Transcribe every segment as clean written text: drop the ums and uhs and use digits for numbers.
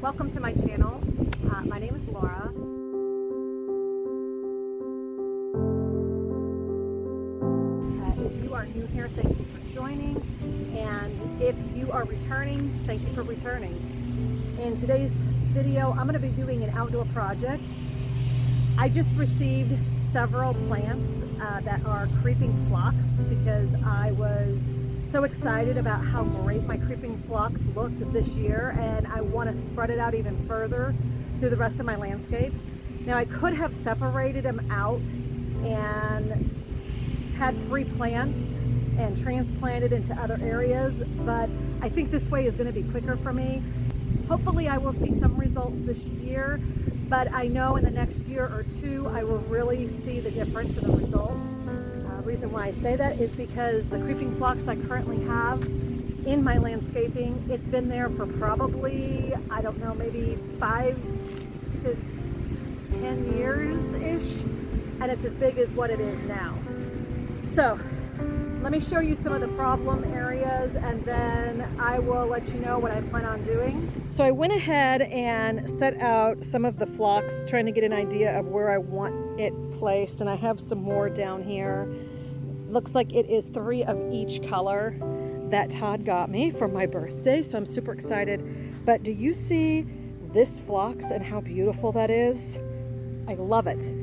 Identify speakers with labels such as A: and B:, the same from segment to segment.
A: Welcome to my channel. My name is Laura. If you are new here, thank you for joining. And if you are returning, thank you for returning. In today's video, I'm going to be doing an outdoor project. I just received several plants that are creeping phlox because I was so excited about how great my creeping phlox looked this year, and I want to spread it out even further through the rest of my landscape. Now, I could have separated them out and had free plants and transplanted into other areas, but I think this way is going to be quicker for me. Hopefully I will see some results this year, but I know in the next year or two I will really see the difference in the results. The reason why I say that is because the creeping phlox I currently have in my landscaping, it's been there for probably, I don't know, maybe 5 to 10 years-ish, and it's as big as what it is now. So let me show you some of the problem areas, and then I will let you know what I plan on doing. So I went ahead and set out some of the phlox, trying to get an idea of where I want it placed, and I have some more down here. Looks like it is 3 of each color that Todd got me for my birthday, so I'm super excited. But do you see this phlox and how beautiful that is? I love it.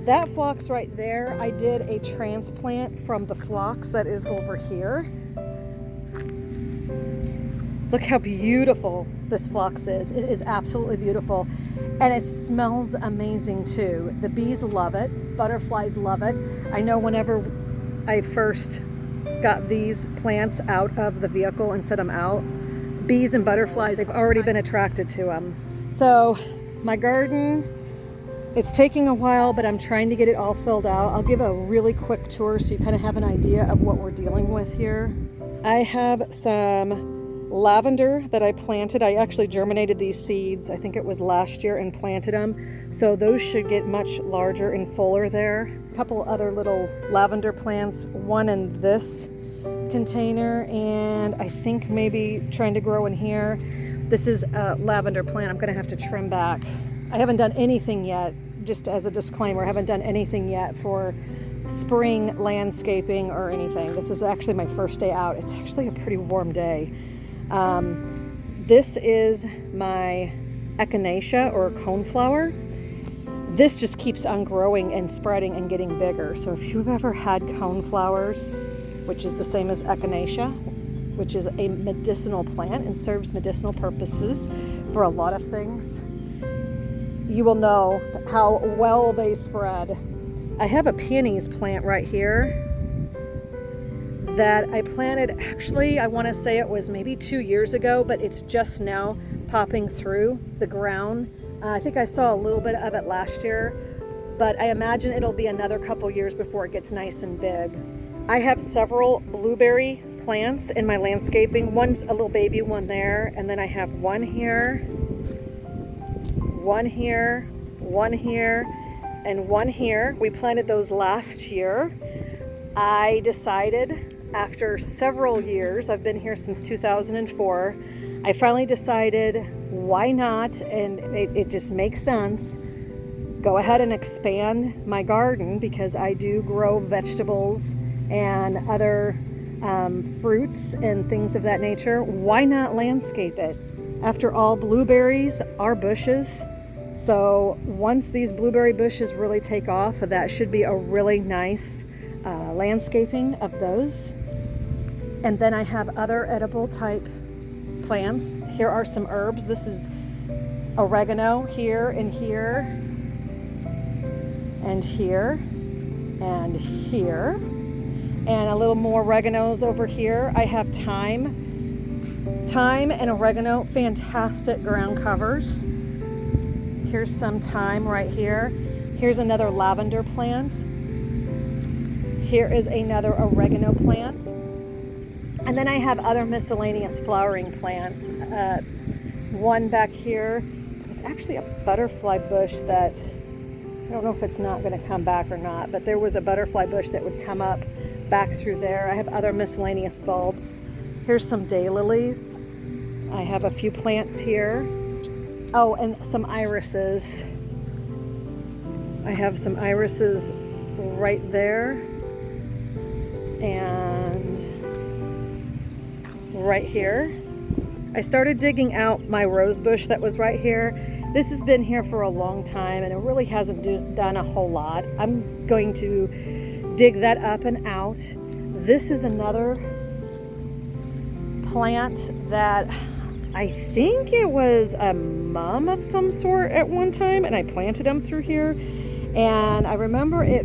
A: That phlox right there, I did a transplant from the phlox that is over here. Look how beautiful this phlox is. It is absolutely beautiful. And it smells amazing too. The bees love it. Butterflies love it. I know whenever I first got these plants out of the vehicle and set them out, bees and butterflies, they've already been attracted to them. So my garden, it's taking a while, but I'm trying to get it all filled out. I'll give a really quick tour so you kind of have an idea of what we're dealing with here. I have some lavender that I planted. I actually germinated these seeds, I think it was last year, and planted them. So those should get much larger and fuller there. A couple other little lavender plants, one in this container, and I think maybe trying to grow in here. This is a lavender plant I'm gonna have to trim back. I haven't done anything yet, just as a disclaimer, I haven't done anything yet for spring landscaping or anything. This is actually my first day out. It's actually a pretty warm day. This is my echinacea or coneflower. This just keeps on growing and spreading and getting bigger. So if you've ever had coneflowers, which is the same as echinacea, which is a medicinal plant and serves medicinal purposes for a lot of things, you will know how well they spread. I have a peonies plant right here that I planted, actually, I want to say it was maybe 2 years ago, but it's just now popping through the ground. I think I saw a little bit of it last year, but I imagine it'll be another couple years before it gets nice and big. I have several blueberry plants in my landscaping. One's a little baby one there, and then I have one here, one here, one here, and one here. We planted those last year. I decided after several years, I've been here since 2004, I finally decided why not, and it just makes sense, go ahead and expand my garden, because I do grow vegetables and other fruits and things of that nature. Why not landscape it? After all, blueberries are bushes. So once these blueberry bushes really take off, that should be a really nice landscaping of those. And then I have other edible type plants. Here are some herbs. This is oregano here and here and here and here, and a little more oreganos over here. I have thyme and oregano, fantastic ground covers. Here's some thyme right here. Here's another lavender plant. Here is another oregano plant. And then I have other miscellaneous flowering plants. One back here, there was actually a butterfly bush that, I don't know if it's not going to come back or not, but there was a butterfly bush that would come up back through there. I have other miscellaneous bulbs. Here's some daylilies. I have a few plants here. Oh, and some irises. I have some irises right there and right here. I started digging out my rose bush that was right here. This has been here for a long time and it really hasn't done a whole lot. I'm going to dig that up and out. This is another plant that I think it was a mum of some sort at one time, and I planted them through here. And I remember it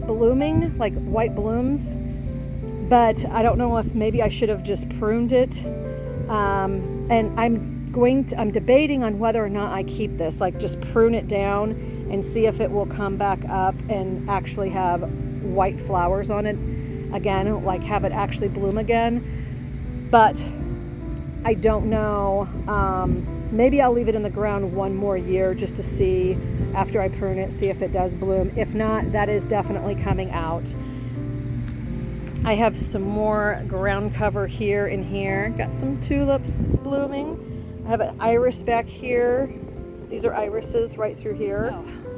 A: blooming, like white blooms, but I don't know if maybe I should have just pruned it. And I'm debating on whether or not I keep this, like just prune it down and see if it will come back up and actually have white flowers on it again, like have it actually bloom again. But I don't know. Maybe I'll leave it in the ground one more year just to see after I prune it, see if it does bloom. If not, that is definitely coming out. I have some more ground cover here and here. Got some tulips blooming. I have an iris back here. These are irises right through here.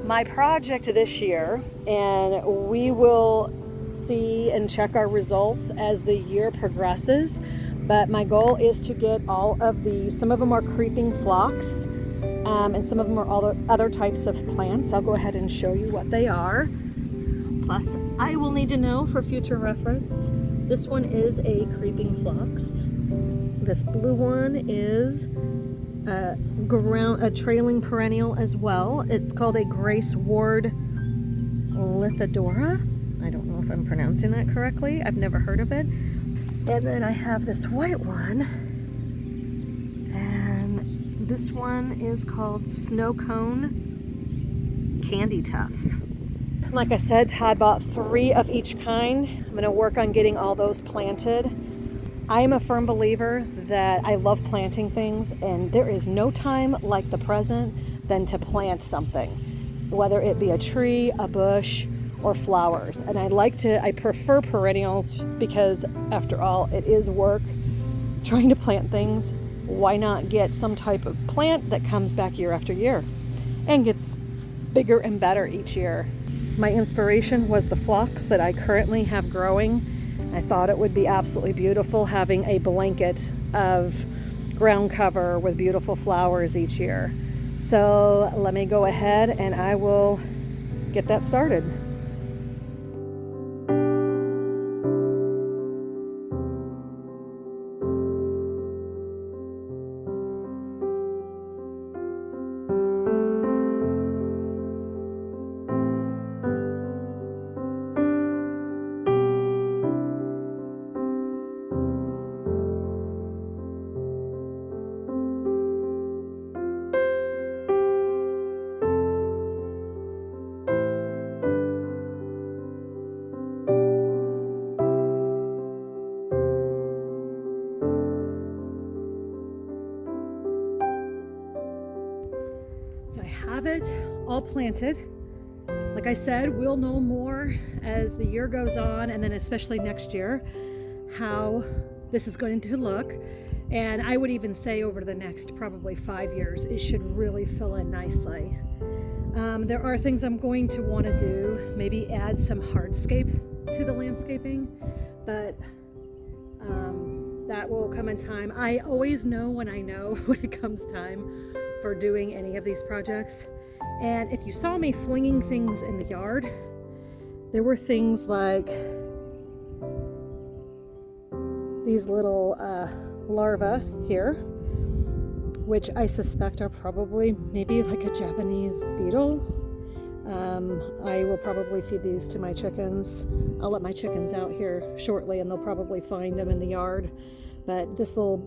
A: My project this year, and we will see and check our results as the year progresses, but my goal is to get all of these. Some of them are creeping phlox, and some of them are all other types of plants. I'll go ahead and show you what they are. Plus, I will need to know for future reference. This one is a creeping phlox. This blue one is a trailing perennial as well. It's called a Ward Lithodora. I don't know if I'm pronouncing that correctly. I've never heard of it. And then I have this white one, and this one is called Cone Candytuft. Like I said, Todd bought 3 of each kind. I'm going to work on getting all those planted. I am a firm believer that I love planting things, and there is no time like the present than to plant something, whether it be a tree, a bush, or flowers. And I prefer perennials because after all, it is work trying to plant things. Why not get some type of plant that comes back year after year and gets bigger and better each year? My inspiration was the phlox that I currently have growing. I thought it would be absolutely beautiful having a blanket of ground cover with beautiful flowers each year. So let me go ahead and I will get that started. So I have it all planted. Like I said, we'll know more as the year goes on, and then especially next year, how this is going to look. And I would even say over the next probably 5 years, it should really fill in nicely. There are things I'm going to want to do, maybe add some hardscape to the landscaping, but that will come in time. I always know when it comes time for doing any of these projects. And if you saw me flinging things in the yard, there were things like these little larvae here, which I suspect are probably maybe like a Japanese beetle. I will probably feed these to my chickens. I'll let my chickens out here shortly and they'll probably find them in the yard. But this little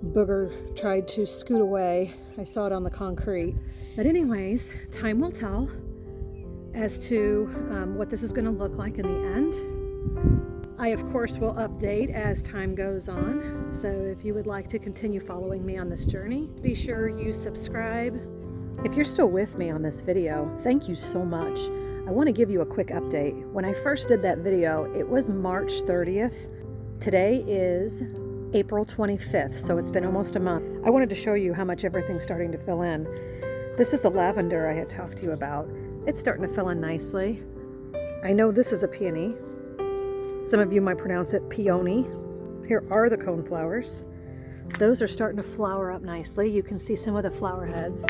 A: booger tried to scoot away. I saw it on the concrete. But anyways, time will tell as to what this is going to look like in the end. I, of course, will update as time goes on. So if you would like to continue following me on this journey, be sure you subscribe. If you're still with me on this video, thank you so much. I want to give you a quick update. When I first did that video, it was March 30th. Today is April 25th, so it's been almost a month. I wanted to show you how much everything's starting to fill in. This is the lavender I had talked to you about. It's starting to fill in nicely. I know this is a peony. Some of you might pronounce it peony. Here are the coneflowers. Those are starting to flower up nicely. You can see some of the flower heads.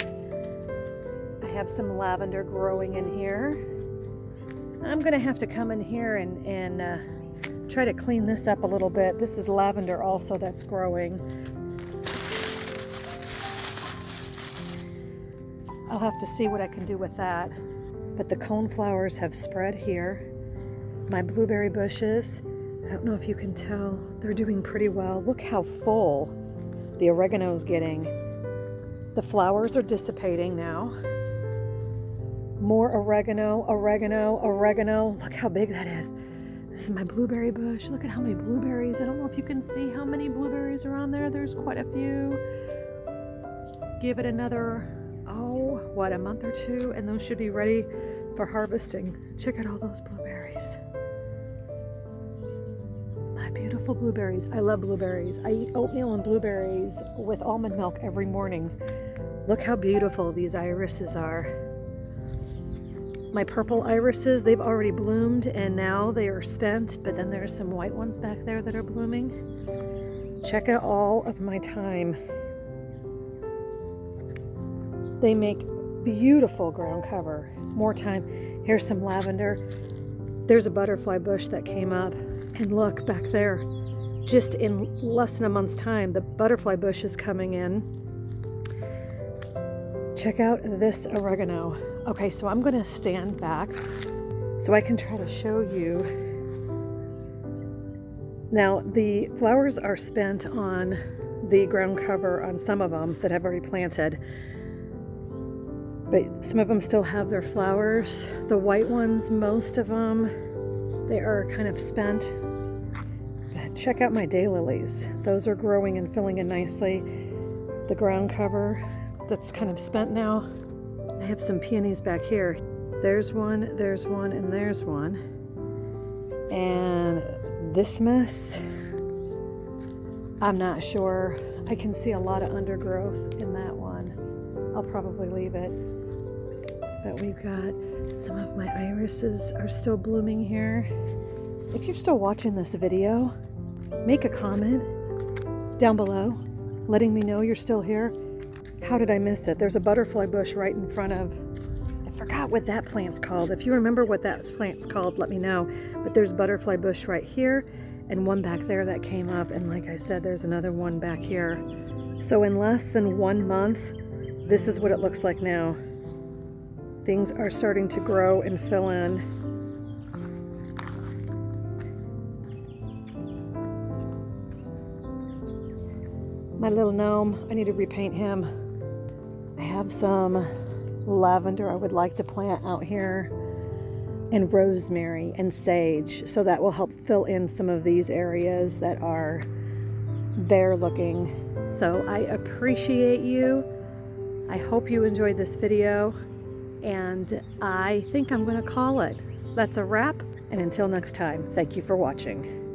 A: I have some lavender growing in here. I'm gonna have to come in here and try to clean this up a little bit. This is lavender also that's growing. I'll have to see what I can do with that. But the coneflowers have spread here. My blueberry bushes, I don't know if you can tell, they're doing pretty well. Look how full the oregano is getting. The flowers are dissipating now. More oregano, oregano, oregano. Look how big that is. This is my blueberry bush. Look at how many blueberries. I don't know if you can see how many blueberries are on there. There's quite a few. Give it another, a month or two, and those should be ready for harvesting. Check out all those blueberries. My beautiful blueberries. I love blueberries. I eat oatmeal and blueberries with almond milk every morning. Look how beautiful these irises are. My purple irises, they've already bloomed and now they are spent, but then there's some white ones back there that are blooming. Check out all of my thyme. They make beautiful ground cover. More thyme. Here's some lavender. There's a butterfly bush that came up, and look back there. Just in less than a month's time, the butterfly bush is coming in. Check out this oregano. Okay, so I'm gonna stand back so I can try to show you. Now, the flowers are spent on the ground cover on some of them that I've already planted, but some of them still have their flowers. The white ones, most of them, they are kind of spent. But check out my daylilies. Those are growing and filling in nicely. The ground cover, that's kind of spent now. I have some peonies back here. There's one, and there's one. And this mess, I'm not sure. I can see a lot of undergrowth in that one. I'll probably leave it. But we've got some of my irises are still blooming here. If you're still watching this video, make a comment down below letting me know you're still here. How did I miss it? There's a butterfly bush right in front of, I forgot what that plant's called. If you remember what that plant's called, let me know. But there's butterfly bush right here and one back there that came up. And like I said, there's another one back here. So in less than 1 month, this is what it looks like now. Things are starting to grow and fill in. My little gnome, I need to repaint him. I have some lavender I would like to plant out here, and rosemary and sage, so that will help fill in some of these areas that are bare looking. So I appreciate you. I hope you enjoyed this video, and I think I'm going to call it. That's a wrap, and until next time, thank you for watching.